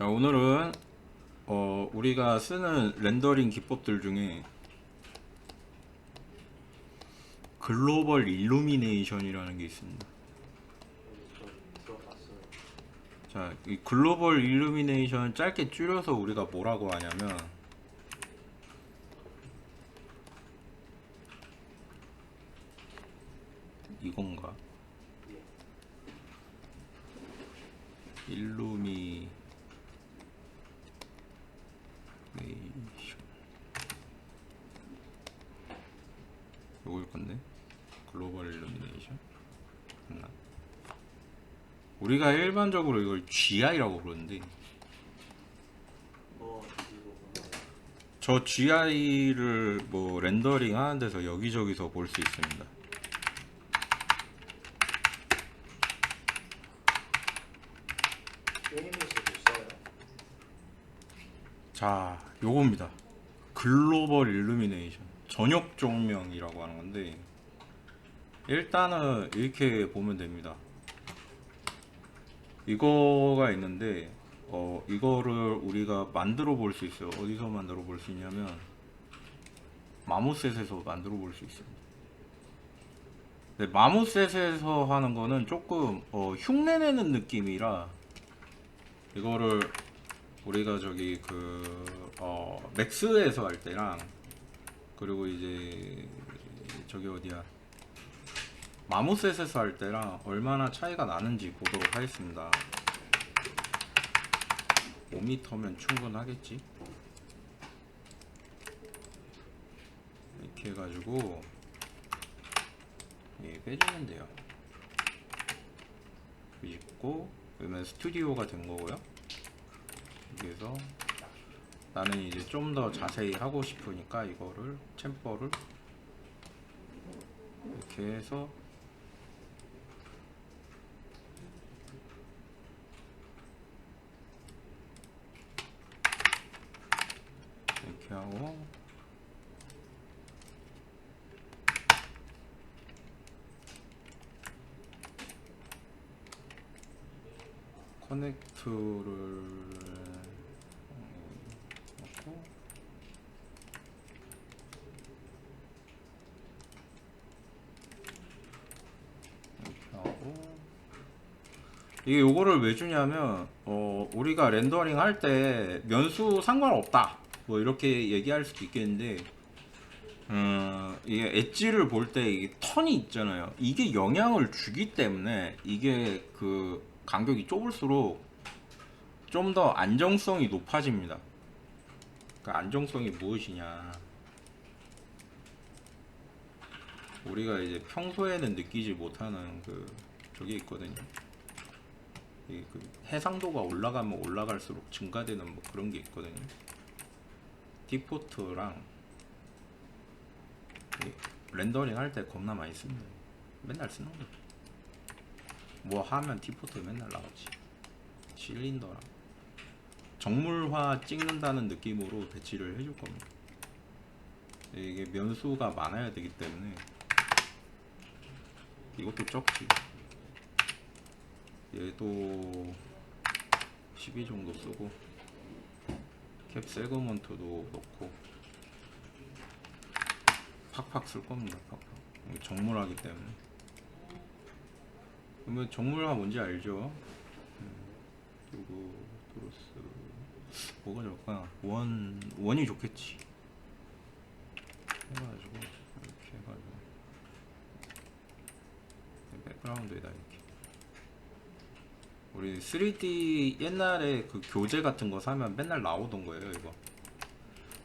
자, 오늘은 우리가 쓰는 렌더링 기법들 중에 글로벌 일루미네이션이라는 게 있습니다. 자, 이 글로벌 일루미네이션 짧게 줄여서 우리가 뭐라고 하냐면 이건가? 일루미네이션 요걸 건데 글로벌 일루미네이션 맞나? 우리가 일반적으로 이걸 GI라고 부르는데 저 GI를 뭐 렌더링 하는 데서 여기저기서 볼 수 있습니다. 게임에서도 써요? 자, 요겁니다. 글로벌 일루미네이션 전역 조명이라고 하는 건데 일단은 이렇게 보면 됩니다. 이거가 있는데 이거를 우리가 만들어 볼 수 있어요. 어디서 만들어 볼 수 있냐면 마모셋에서 만들어 볼 수 있습니다. 근데 마모셋에서 하는 거는 조금 흉내내는 느낌이라 이거를 우리가 저기 맥스에서 할 때랑 그리고 이제 저기 어디야 마모셋에서 할 때랑 얼마나 차이가 나는지 보도록 하겠습니다. 5m면 충분하겠지. 이렇게 해가지고 빼주면 돼요. 뒤집고 그러면 스튜디오가 된 거고요. 여기에서 나는 이제 좀 더 자세히 하고 싶으니까 이거를 챔버를 이렇게 해서 이렇게 하고 커넥트를 넣고 이렇게 하고 이게 요거를 왜 주냐면 우리가 렌더링 할 때 면수 상관없다 뭐 이렇게 얘기할 수도 있겠는데 이게 엣지를 볼 때 이게 턴이 있잖아요. 이게 영향을 주기 때문에 이게 그 간격이 좁을수록 좀 더 안정성이 높아집니다. 그 안정성이 무엇이냐? 우리가 이제 평소에는 느끼지 못하는 저게 있거든요. 그 해상도가 올라가면 올라갈수록 증가되는 뭐 그런 게 있거든요. 디포트랑 렌더링 할 때 겁나 많이 씁니다. 맨날 쓰는 거죠. 뭐 하면 디포트 맨날 나오지. 실린더랑 정물화 찍는다는 느낌으로 배치를 해줄 겁니다. 이게 면수가 많아야 되기 때문에 이것도 적지. 얘도 12 정도 쓰고 캡 세그먼트도 넣고 팍팍 쓸 겁니다. 팍팍. 정물하기 때문에. 그러면 정물화 뭔지 알죠? 그리고 도로스 뭐가 좋을까? 원이 좋겠지. 해가지고 이렇게 해가지고 백그라운드에다 이렇게 우리 3D 옛날에 그 교재 같은 거 사면 맨날 나오던 거예요 이거.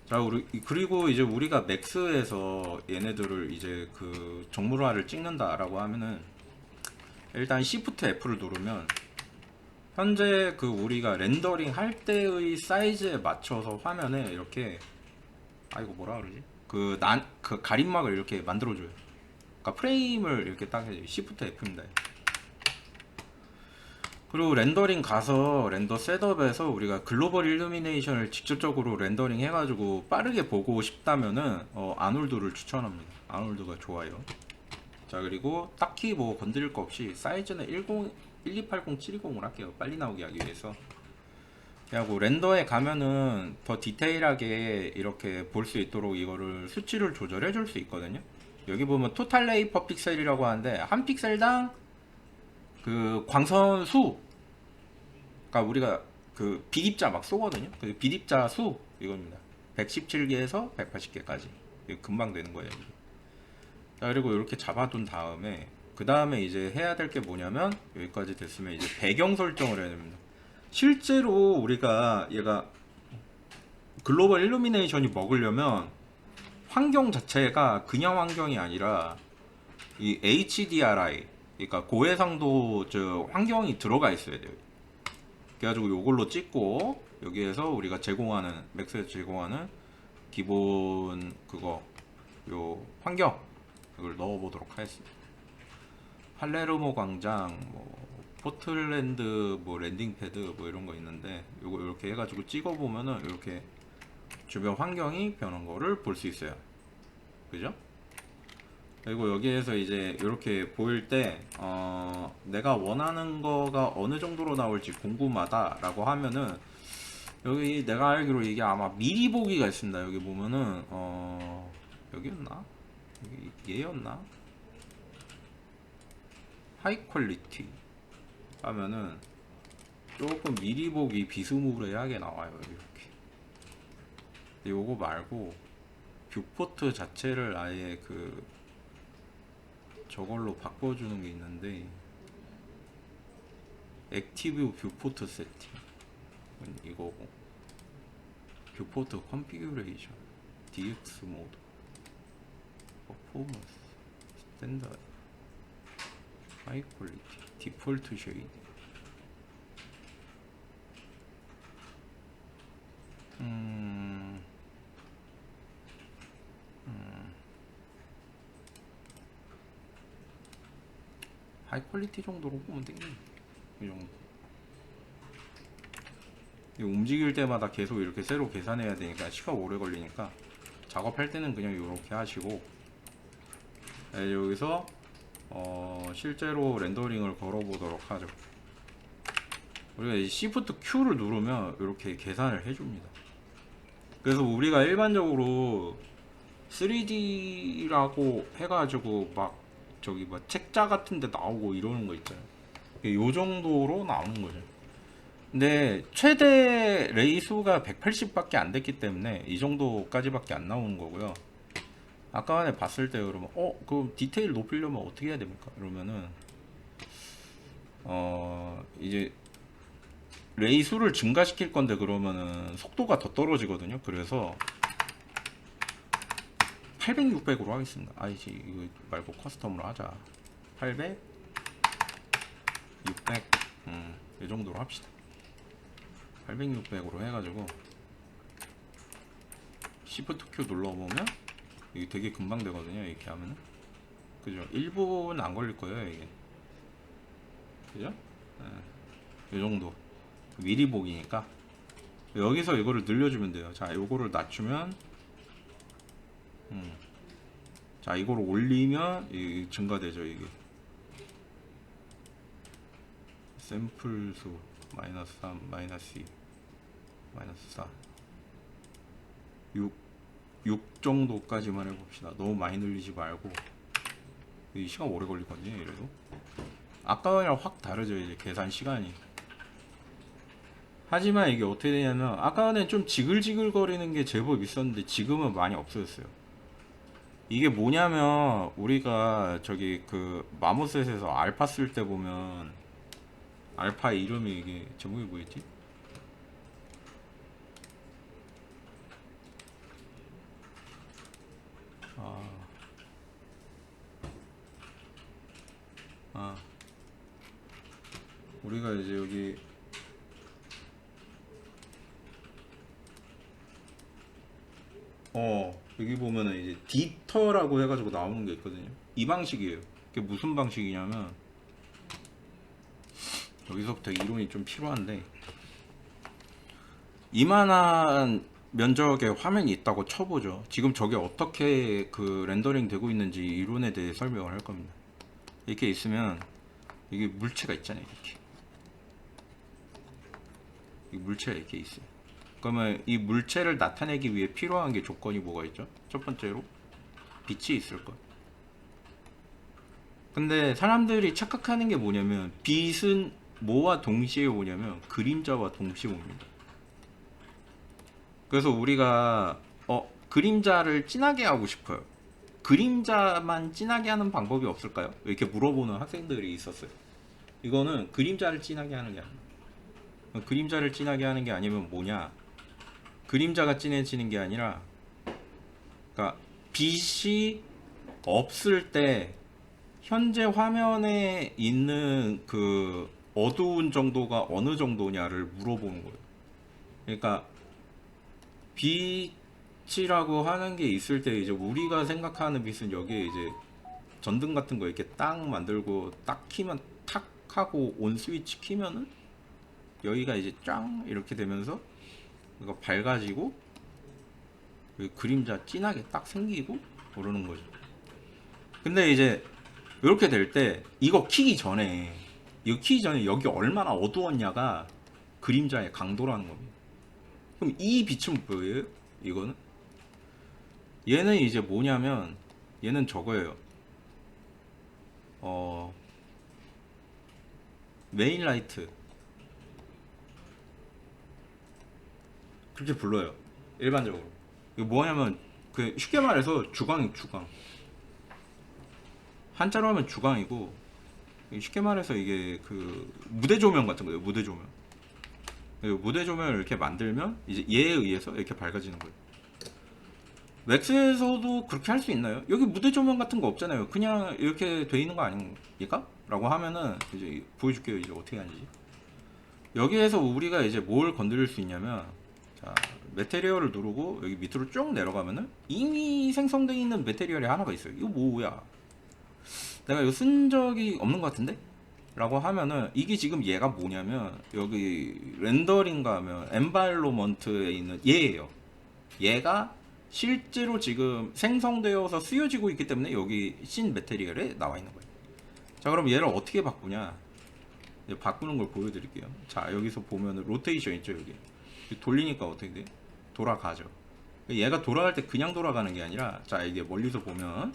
자, 그리고 이제 우리가 맥스에서 얘네들을 이제 그 정물화를 찍는다라고 하면은 일단 Shift F를 누르면 현재 그 우리가 렌더링 할 때의 사이즈에 맞춰서 화면에 이렇게 이거 뭐라 그러지? 그 가림막을 이렇게 만들어줘요. 그러니까 프레임을 이렇게 딱 해줘요. Shift F입니다. 그리고 렌더링 가서 렌더 셋업에서 우리가 글로벌 일루미네이션을 직접적으로 렌더링 해가지고 빠르게 보고 싶다면은 아놀드를 추천합니다. 아놀드가 좋아요. 자, 그리고 딱히 뭐 건드릴 거 없이 사이즈는 1280720을 할게요. 빨리 나오게 하기 위해서. 그리고 렌더에 가면은 더 디테일하게 이렇게 볼 수 있도록 이거를 수치를 조절해 줄 수 있거든요. 여기 보면 토탈 레이 퍼 픽셀이라고 하는데 한 픽셀당 그 광선 수, 그러니까 우리가 그 비립자 막 쏘거든요. 그 비립자 수 이겁니다. 117개에서 180개까지 금방 되는 거예요. 자, 그리고 이렇게 잡아둔 다음에 그 다음에 이제 해야 될 게 뭐냐면 여기까지 됐으면 이제 배경 설정을 해야 됩니다. 실제로 우리가 얘가 글로벌 일루미네이션이 먹으려면 환경 자체가 그냥 환경이 아니라 이 HDRI, 그러니까 고해상도 저 환경이 들어가 있어야 돼요. 그래가지고 요걸로 찍고 여기에서 우리가 제공하는 맥스에서 제공하는 기본 그거 요 환경 이걸 넣어보도록 하겠습니다. 팔레르모 광장, 뭐 포틀랜드, 뭐 랜딩 패드 뭐 이런 거 있는데 요거 이렇게 해가지고 찍어보면은 이렇게 주변 환경이 변한 거를 볼 수 있어요. 그죠? 그리고 여기에서 이제 이렇게 보일 때 내가 원하는 거가 어느 정도로 나올지 궁금하다 라고 하면은 여기 내가 알기로 이게 아마 미리 보기가 있습니다. 여기 보면은 여기였나? 여기 얘였나? 하이 퀄리티 하면은 조금 미리 보기 비스무리하게 나와요. 이렇게. 근데 요거 말고 뷰포트 자체를 아예 그 저걸로 바꿔주는 게 있는데 액티브 뷰포트 세팅 이거고 뷰포트 컨피규레이션 DX 모드 퍼포먼스 스탠다드 하이 퀄리티 디폴트 쉐이드 하이 퀄리티 정도로 보면 되겠네. 이 정도. 움직일 때마다 계속 이렇게 새로 계산해야 되니까 시간 오래 걸리니까 작업할 때는 그냥 이렇게 하시고 여기서 실제로 렌더링을 걸어 보도록 하죠. 우리가 Shift Q를 누르면 이렇게 계산을 해줍니다. 그래서 우리가 일반적으로 3D라고 해가지고 막 저기 뭐 책자 같은데 나오고 이러는 거 있잖아요. 요 정도로 나오는 거죠. 근데 최대 레이 수가 180밖에 안 됐기 때문에 이 정도까지밖에 안 나오는 거고요. 아까 전에 봤을 때 그러면 그럼 디테일 높이려면 어떻게 해야 됩니까? 그러면은 이제 레이 수를 증가시킬 건데 그러면은 속도가 더 떨어지거든요. 그래서 800, 600으로 하겠습니다. 아니지 이거 말고 커스텀으로 하자. 800, 600, 이 정도로 합시다. 800, 600으로 해가지고 Shift Q 눌러보면 이게 되게 금방 되거든요. 이렇게 하면은 그죠? 1분 안 걸릴 거예요 이게. 그죠? 이 정도 미리 보기니까 여기서 이거를 늘려주면 돼요. 자, 요거를 낮추면 자, 이거를 올리면 이 증가되죠. 이게 샘플 수 마이너스 3, 마이너스 2, 마이너스 4, 6 정도까지만 해봅시다. 너무 많이 늘리지 말고. 이 시간 오래 걸리거든요. 이래도 아까랑 확 다르죠. 이제 계산 시간이. 하지만 이게 어떻게 되냐면 아까는 좀 지글지글 거리는 게 제법 있었는데 지금은 많이 없어졌어요. 이게 뭐냐면 우리가 저기 그 마모셋에서 알파 쓸 때 보면 알파 이름이 이게 제목이 뭐였지? 우리가 이제 여기 여기 보면은 이제 디터라고 해가지고 나오는 게 있거든요. 이 방식이에요. 이게 무슨 방식이냐면 여기서부터 이론이 좀 필요한데 이만한 면적의 화면이 있다고 쳐보죠. 지금 저게 어떻게 그 렌더링 되고 있는지 이론에 대해 설명을 할 겁니다. 이렇게 있으면 이게 물체가 있잖아요. 이렇게 이 물체가 이렇게 있어요. 그러면 이 물체를 나타내기 위해 필요한 게 조건이 뭐가 있죠? 첫 번째로 빛이 있을 것. 근데 사람들이 착각하는 게 뭐냐면 빛은 뭐와 동시에 오냐면 그림자와 동시에 옵니다. 그래서 우리가 그림자를 진하게 하고 싶어요. 그림자만 진하게 하는 방법이 없을까요? 이렇게 물어보는 학생들이 있었어요. 이거는 그림자를 진하게 하는 게 아니에요. 그림자를 진하게 하는 게 아니면 뭐냐? 그림자가 진해지는 게 아니라, 그러니까 빛이 없을 때 현재 화면에 있는 그 어두운 정도가 어느 정도냐를 물어보는 거예요. 그러니까 빛이라고 하는 게 있을 때 이제 우리가 생각하는 빛은 여기에 이제 전등 같은 거 이렇게 딱 만들고 딱 키면 탁 하고 온 스위치 키면은 여기가 이제 짱 이렇게 되면서 이거 밝아지고 그림자 진하게 딱 생기고 그러는 거죠. 근데 이제 이렇게 될 때 이거 키기 전에 여기 얼마나 어두웠냐가 그림자의 강도라는 겁니다. 그럼 이 빛은 뭐예요? 이거는 얘는 이제 뭐냐면 얘는 저거예요. 메인 라이트 그렇게 불러요. 일반적으로. 이거 뭐냐면 그 쉽게 말해서 주광이 주광. 한자로 하면 주광이고 쉽게 말해서 이게 그 무대 조명 같은 거예요. 무대 조명. 무대 조명을 이렇게 만들면 이제 얘에 의해서 이렇게 밝아지는 거예요. 맥스에서도 그렇게 할 수 있나요? 여기 무대 조명 같은 거 없잖아요. 그냥 이렇게 돼 있는 거 아닙니까? 라고 하면은 이제 보여줄게요. 이제 어떻게 하는지. 여기에서 우리가 이제 뭘 건드릴 수 있냐면, 자, 메테리얼을 누르고 여기 밑으로 쭉 내려가면은 이미 생성되어 있는 메테리얼이 하나가 있어요. 이거 뭐야? 내가 이거 쓴 적이 없는 것 같은데? 라고 하면은 이게 지금 얘가 뭐냐면 여기 렌더링가 하면 엔바이로먼트에 있는 얘예요. 얘가 실제로 지금 생성되어서 쓰여지고 있기 때문에 여기 신 메테리얼에 나와 있는 거예요. 자, 그럼 얘를 어떻게 바꾸냐? 바꾸는 걸 보여드릴게요. 자, 여기서 보면은 로테이션 있죠, 여기. 돌리니까 어떻게 돼? 돌아가죠. 얘가 돌아갈 때 그냥 돌아가는 게 아니라, 자, 이게 멀리서 보면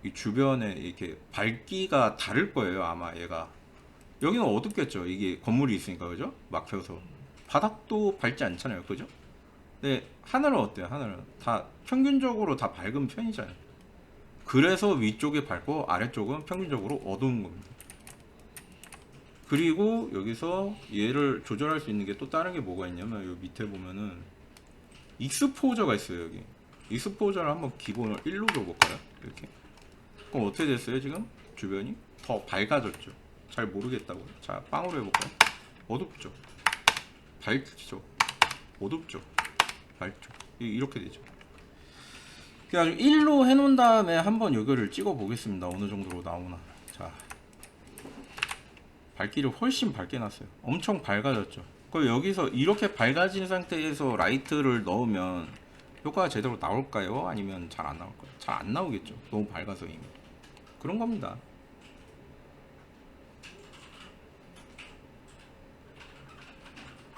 이 주변에 이렇게 밝기가 다를 거예요, 아마 얘가. 여기는 어둡겠죠, 이게 건물이 있으니까. 그죠? 막혀서 바닥도 밝지 않잖아요, 그죠? 근데 하늘은 어때요? 하늘은 다 평균적으로 다 밝은 편이잖아요. 그래서 위쪽이 밝고 아래쪽은 평균적으로 어두운 겁니다. 그리고 여기서 얘를 조절할 수 있는 게 또 다른 게 뭐가 있냐면 여기 밑에 보면은 익스포저가 있어요. 여기 익스포저를 한번 기본을 1로 줘볼까요? 이렇게. 그럼 어떻게 됐어요? 지금 주변이 더 밝아졌죠. 잘 모르겠다고. 자, 빵으로 해볼까요? 어둡죠. 밝죠. 어둡죠. 밝죠. 이렇게 되죠. 그래가지고 1로 해놓은 다음에 한번 여기를 찍어 보겠습니다. 어느 정도로 나오나. 자, 밝기를 훨씬 밝게 놨어요. 엄청 밝아졌죠. 그럼 여기서 이렇게 밝아진 상태에서 라이트를 넣으면 효과가 제대로 나올까요? 아니면 잘 안 나올까요? 잘 안 나오겠죠. 너무 밝아서 이미. 그런 겁니다.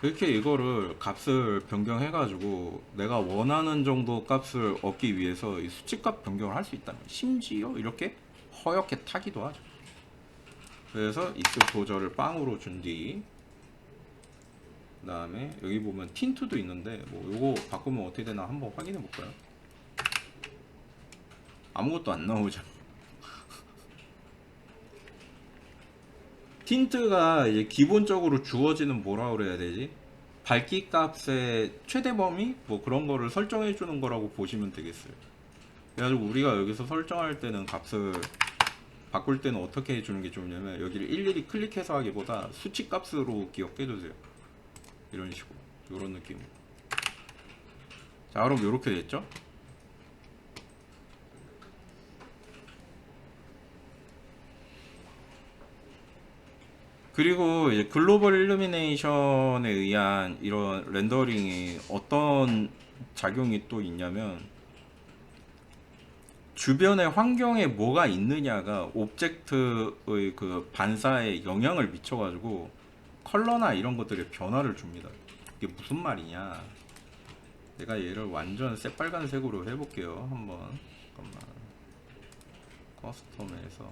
이렇게 이거를 값을 변경해가지고 내가 원하는 정도 값을 얻기 위해서 이 수치값 변경을 할 수 있다면 심지어 이렇게 허옇게 타기도 하죠. 그래서 익스포저를 빵으로 준 뒤, 그 다음에 여기 보면 틴트도 있는데 뭐 요거 바꾸면 어떻게 되나 한번 확인해 볼까요? 아무것도 안 나오죠. 틴트가 이제 기본적으로 주어지는 뭐라 그래야 되지? 밝기 값의 최대 범위? 뭐 그런 거를 설정해 주는 거라고 보시면 되겠어요. 그래가지고 우리가 여기서 설정할 때는 값을 바꿀 때는 어떻게 해주는 게 좋냐면 여기를 일일이 클릭해서 하기보다 수치 값으로 기억해 두세요. 이런 식으로. 이런 느낌으로. 자, 그럼 이렇게 됐죠? 그리고 이제 글로벌 일루미네이션에 의한 이런 렌더링이 어떤 작용이 또 있냐면 주변의 환경에 뭐가 있느냐가 오브젝트의 그 반사에 영향을 미쳐가지고 컬러나 이런 것들에 변화를 줍니다. 이게 무슨 말이냐? 내가 얘를 완전 새빨간색으로 해볼게요. 한번 잠깐만. 커스텀에서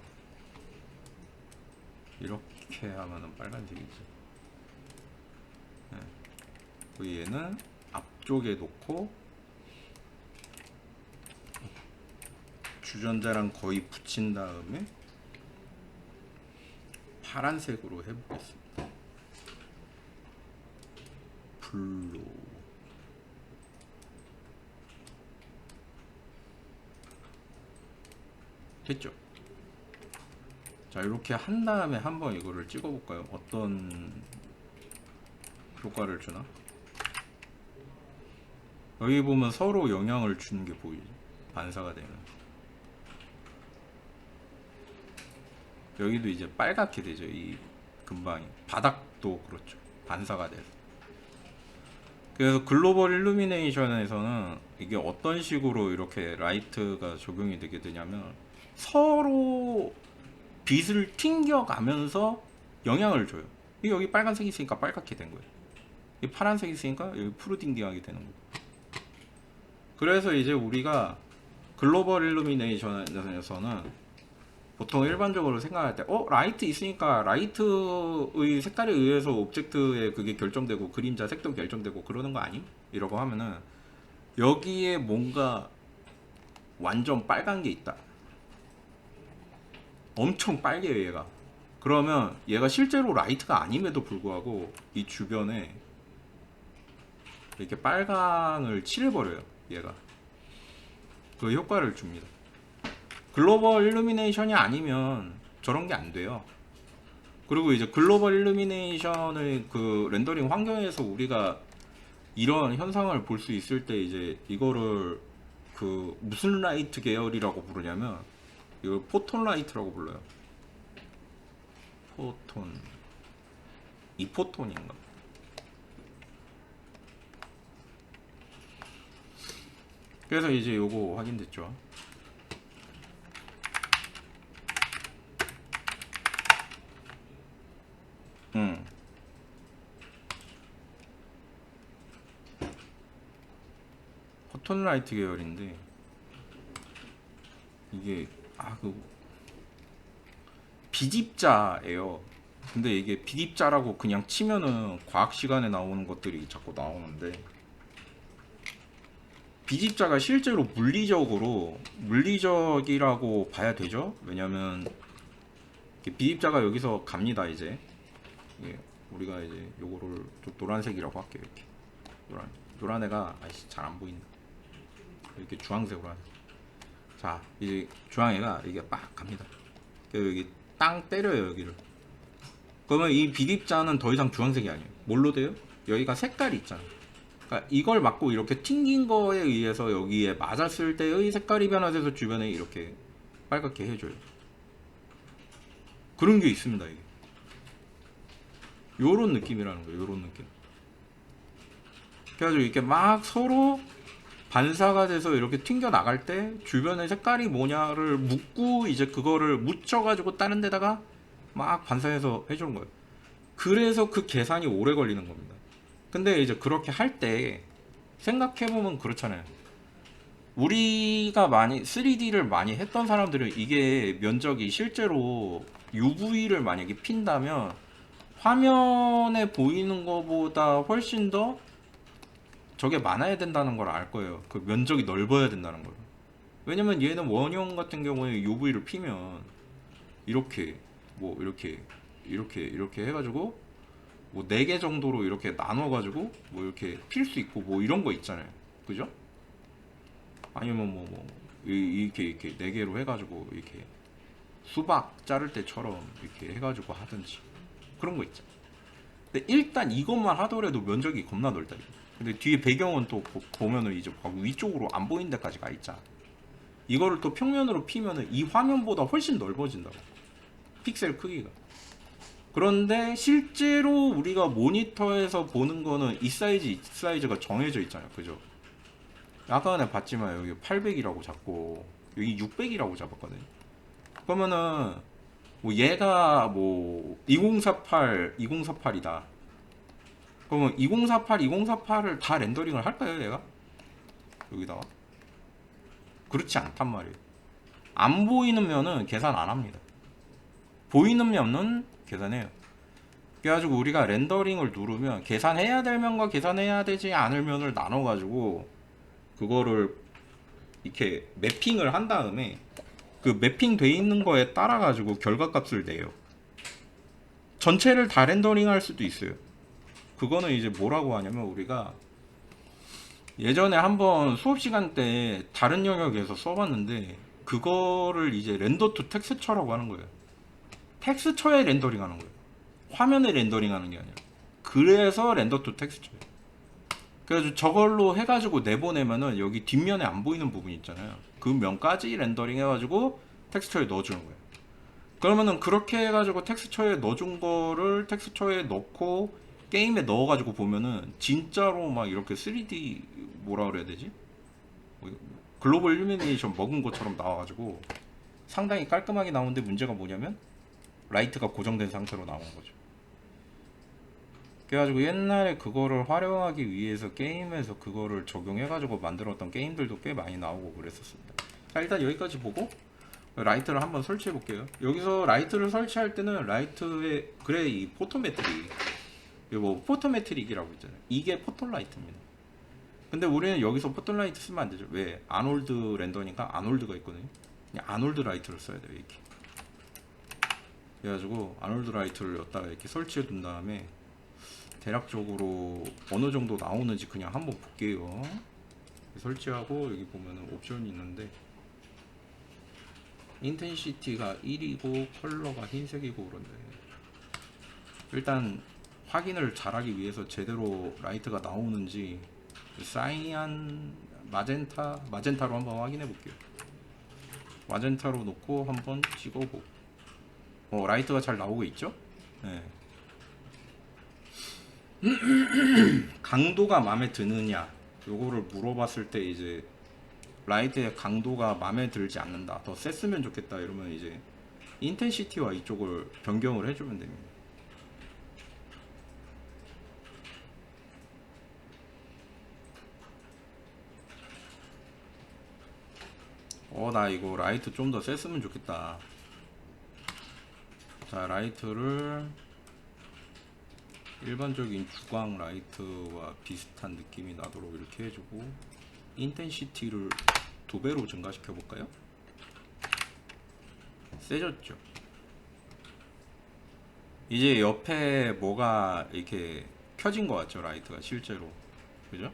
이렇게 하면은 빨간색이지. 네. 얘는 앞쪽에 놓고 주전자랑 거의 붙인 다음에 파란색으로 해보겠습니다. 블루. 됐죠? 자, 이렇게 한 다음에 한번 이거를 찍어 볼까요? 어떤 효과를 주나? 여기 보면 서로 영향을 주는 게 보이죠? 반사가 되면 여기도 이제 빨갛게 되죠. 이 금방이 바닥도 그렇죠. 반사가 돼서. 그래서 글로벌 일루미네이션에서는 이게 어떤 식으로 이렇게 라이트가 적용이 되게 되냐면 서로 빛을 튕겨가면서 영향을 줘요. 여기 빨간색이 있으니까 빨갛게 된 거예요. 이 파란색이 있으니까 여기 푸르딩딩하게 되는 거예요. 그래서 이제 우리가 글로벌 일루미네이션에서는 보통 일반적으로 생각할 때 라이트 있으니까 라이트의 색깔에 의해서 오브젝트의 그게 결정되고 그림자 색도 결정되고 그러는 거 아님? 이러고 하면은 여기에 뭔가 완전 빨간 게 있다. 엄청 빨개요 얘가. 그러면 얘가 실제로 라이트가 아님에도 불구하고 이 주변에 이렇게 빨강을 칠해버려요 얘가. 그 효과를 줍니다. 글로벌 일루미네이션이 아니면 저런 게 안 돼요. 그리고 이제 글로벌 일루미네이션의 그 렌더링 환경에서 우리가 이런 현상을 볼 수 있을 때 이제 이거를 그 무슨 라이트 계열이라고 부르냐면 이걸 포톤 라이트라고 불러요. 포톤. 이 포톤인가? 그래서 이제 요거 확인됐죠. 포톤 라이트 계열인데 이게 그 비집자예요. 근데 이게 비집자라고 그냥 치면은 과학 시간에 나오는 것들이 자꾸 나오는데 비집자가 실제로 물리적이라고 봐야 되죠. 왜냐면 비집자가 여기서 갑니다. 이제 우리가 이제 요거를 좀 노란색이라고 할게요. 이렇게 노란 애가 잘 안 보인다. 이렇게 주황색으로 하죠. 자, 이제 주황애가 이게 빡 갑니다. 여기 땅 때려요 여기를. 그러면 이 비립자는 더 이상 주황색이 아니에요. 뭘로 돼요? 여기가 색깔이 있잖아. 그러니까 이걸 맞고 이렇게 튕긴 거에 의해서 여기에 맞았을 때의 색깔이 변화돼서 주변에 이렇게 빨갛게 해줘요. 그런 게 있습니다 이게. 요런 느낌이라는 거예요. 요런 느낌. 그래가지고 이렇게 막 서로 반사가 돼서 이렇게 튕겨 나갈 때 주변의 색깔이 뭐냐를 묻고 이제 그거를 묻혀가지고 다른 데다가 막 반사해서 해주는 거예요. 그래서 그 계산이 오래 걸리는 겁니다. 근데 이제 그렇게 할 때 생각해보면 그렇잖아요. 우리가 많이 3D를 많이 했던 사람들은 이게 면적이 실제로 UV를 만약에 핀다면 화면에 보이는 것보다 훨씬 더 저게 많아야 된다는 걸 알 거예요. 그 면적이 넓어야 된다는 걸. 왜냐면 얘는 원형 같은 경우에 UV를 피면 이렇게 뭐 이렇게 해가지고 뭐 4개 정도로 이렇게 나눠가지고 뭐 이렇게 필 수 있고 뭐 이런 거 있잖아요. 그죠? 아니면 이렇게 4개로 해가지고 이렇게 수박 자를 때처럼 이렇게 해가지고 하든지 그런 거 있죠. 근데 일단 이것만 하더라도 면적이 겁나 넓다. 근데 뒤에 배경은 또 보면은 이제 위쪽으로 안 보이는 데까지 가 있잖아. 이거를 또 평면으로 피면은 이 화면보다 훨씬 넓어진다고. 픽셀 크기가. 그런데 실제로 우리가 모니터에서 보는 거는 이 사이즈가 정해져 있잖아요. 그죠? 아까 전에 봤지만 여기 800이라고 잡고 여기 600이라고 잡았거든요. 그러면은 뭐 얘가 뭐 2048, 2048이다. 그러면 2048, 2048을 다 렌더링을 할까요, 얘가? 여기다가? 그렇지 않단 말이에요. 안 보이는 면은 계산 안 합니다. 보이는 면은 계산해요. 그래가지고 우리가 렌더링을 누르면 계산해야 될 면과 계산해야 되지 않을 면을 나눠가지고 그거를 이렇게 매핑을 한 다음에 그 매핑 돼 있는 거에 따라 가지고 결과값을 내요. 전체를 다 렌더링 할 수도 있어요. 그거는 이제 뭐라고 하냐면 우리가 예전에 한번 수업 시간 때 다른 영역에서 써봤는데 그거를 이제 렌더 투 텍스처라고 하는 거예요. 텍스처에 렌더링 하는 거예요. 화면에 렌더링 하는 게 아니라. 그래서 렌더 투 텍스처예요. 그래가지고 저걸로 해가지고 내보내면은 여기 뒷면에 안 보이는 부분 있잖아요. 그 면까지 렌더링 해가지고 텍스처에 넣어주는 거예요. 그러면은 그렇게 해가지고 텍스처에 넣어준 거를 텍스처에 넣고 게임에 넣어가지고 보면은 진짜로 막 이렇게 3D 뭐라 그래야 되지? 글로벌 일루미네이션 먹은 것처럼 나와가지고 상당히 깔끔하게 나오는데 문제가 뭐냐면 라이트가 고정된 상태로 나오는 거죠. 그래가지고 옛날에 그거를 활용하기 위해서 게임에서 그거를 적용해가지고 만들었던 게임들도 꽤 많이 나오고 그랬었습니다. 자, 일단 여기까지 보고 라이트를 한번 설치해 볼게요. 여기서 라이트를 설치할 때는 라이트의 그래 이 포토메트릭 이거 뭐 포토메트릭이라고 있잖아요. 이게 포토라이트입니다. 근데 우리는 여기서 포토라이트 쓰면 안 되죠. 왜? 아놀드 렌더니까 아놀드가 있거든요. 그냥 아놀드 라이트를 써야 돼요. 이렇게. 그래가지고 아놀드 라이트를 여기다가 이렇게 설치해 둔 다음에 대략적으로 어느 정도 나오는지 그냥 한번 볼게요. 설치하고 여기 보면은 옵션이 있는데 인텐시티가 1이고 컬러가 흰색이고 그런데 일단 확인을 잘하기 위해서 제대로 라이트가 나오는지 사이안 마젠타로 한번 확인해 볼게요. 마젠타로 놓고 한번 찍어보고 라이트가 잘 나오고 있죠? 네. 강도가 마음에 드느냐 요거를 물어봤을 때 이제 라이트의 강도가 마음에 들지 않는다 더 셌으면 좋겠다 이러면 이제 인텐시티와 이쪽을 변경을 해주면 됩니다. 나 이거 라이트 좀 더 셌으면 좋겠다. 자, 라이트를 일반적인 주광 라이트와 비슷한 느낌이 나도록 이렇게 해주고 인텐시티를 2배로 증가시켜 볼까요? 세졌죠. 이제 옆에 뭐가 이렇게 켜진 것 같죠, 라이트가 실제로. 그죠?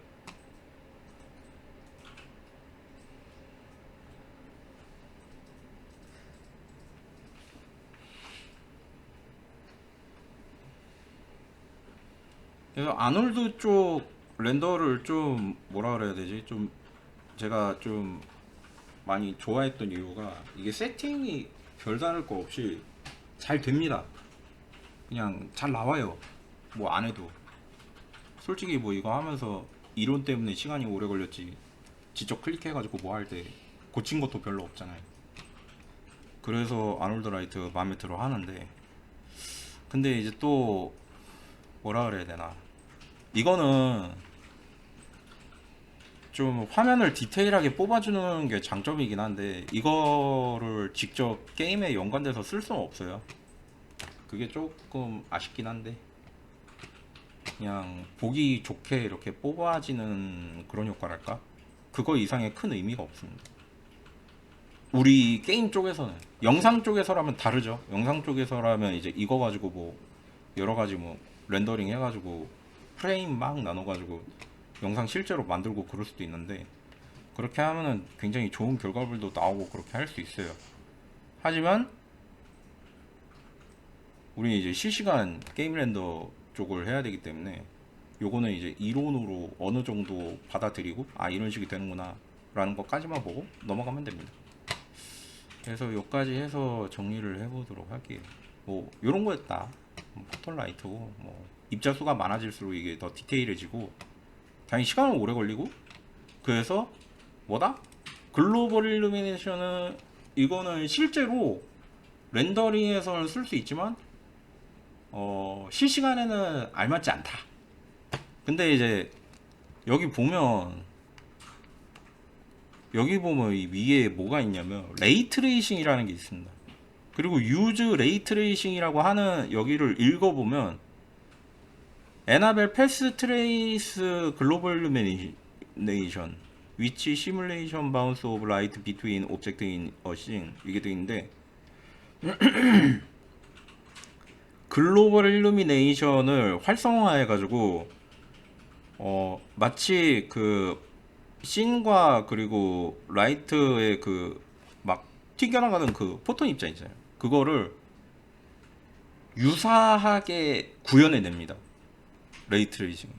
그래서 아놀드 쪽 렌더를 좀 뭐라 그래야 되지? 좀 제가 좀 많이 좋아했던 이유가 이게 세팅이 별다를 거 없이 잘 됩니다. 그냥 잘 나와요. 뭐 안 해도. 솔직히 뭐 이거 하면서 이론 때문에 시간이 오래 걸렸지. 직접 클릭해가지고 뭐 할 때 고친 것도 별로 없잖아요. 그래서 아놀드 라이트 마음에 들어 하는데 근데 이제 또 뭐라 그래야 되나 이거는 좀 화면을 디테일하게 뽑아주는 게 장점이긴 한데 이거를 직접 게임에 연관돼서 쓸 수는 없어요. 그게 조금 아쉽긴 한데 그냥 보기 좋게 이렇게 뽑아지는 그런 효과랄까? 그거 이상의 큰 의미가 없습니다. 우리 게임 쪽에서는 영상 쪽에서라면 다르죠. 영상 쪽에서라면 이제 이거 가지고 뭐 여러 가지 뭐 렌더링 해가지고 프레임 막 나눠가지고 영상 실제로 만들고 그럴 수도 있는데 그렇게 하면은 굉장히 좋은 결과물도 나오고 그렇게 할 수 있어요. 하지만 우리 이제 실시간 게임 렌더 쪽을 해야 되기 때문에 요거는 이제 이론으로 어느 정도 받아들이고 이런 식이 되는구나 라는 것까지만 보고 넘어가면 됩니다. 그래서 여기까지 해서 정리를 해보도록 할게요. 뭐 요런 거였다. 포털라이트고 뭐 입자수가 많아질수록 이게 더 디테일해지고 당연히 시간은 오래 걸리고 그래서 뭐다? 글로벌 일루미네이션은 이거는 실제로 렌더링에서는 쓸 수 있지만 실시간에는 알맞지 않다. 근데 이제 여기 보면 이 위에 뭐가 있냐면 레이트레이싱이라는 게 있습니다. 그리고 유즈 레이트레이싱이라고 하는 여기를 읽어보면 에나벨 패스 트레이스 글로벌 일루미네이션 위치 시뮬레이션 바운스 오브 라이트 비트윈 오브젝트 인 어싱 이게 되어 있는데 글로벌 일루미네이션을 활성화해 가지고 마치 그 씬과 그리고 라이트의 그 막 튀겨나가는 그 포톤 입자 있잖아요. 그거를 유사하게 구현해냅니다. 레이트레이싱.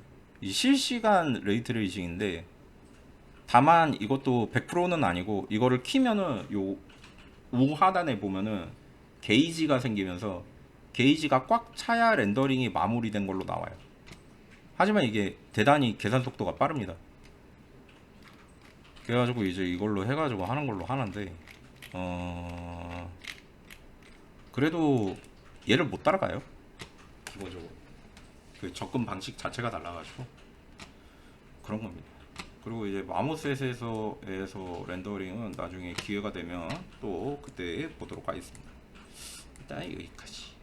이 실시간 레이트레이싱인데 다만 이것도 100%는 아니고 이거를 키면은 요 우하단에 보면은 게이지가 생기면서 게이지가 꽉 차야 렌더링이 마무리된 걸로 나와요. 하지만 이게 대단히 계산 속도가 빠릅니다. 그래가지고 이제 이걸로 해가지고 하는 걸로 하는데 그래도 얘를 못 따라가요. 기본적으로 그 접근 방식 자체가 달라가지고 그런 겁니다. 그리고 이제 마모셋에서 렌더링은 나중에 기회가 되면 또 그때 보도록 하겠습니다. 일단 여기까지.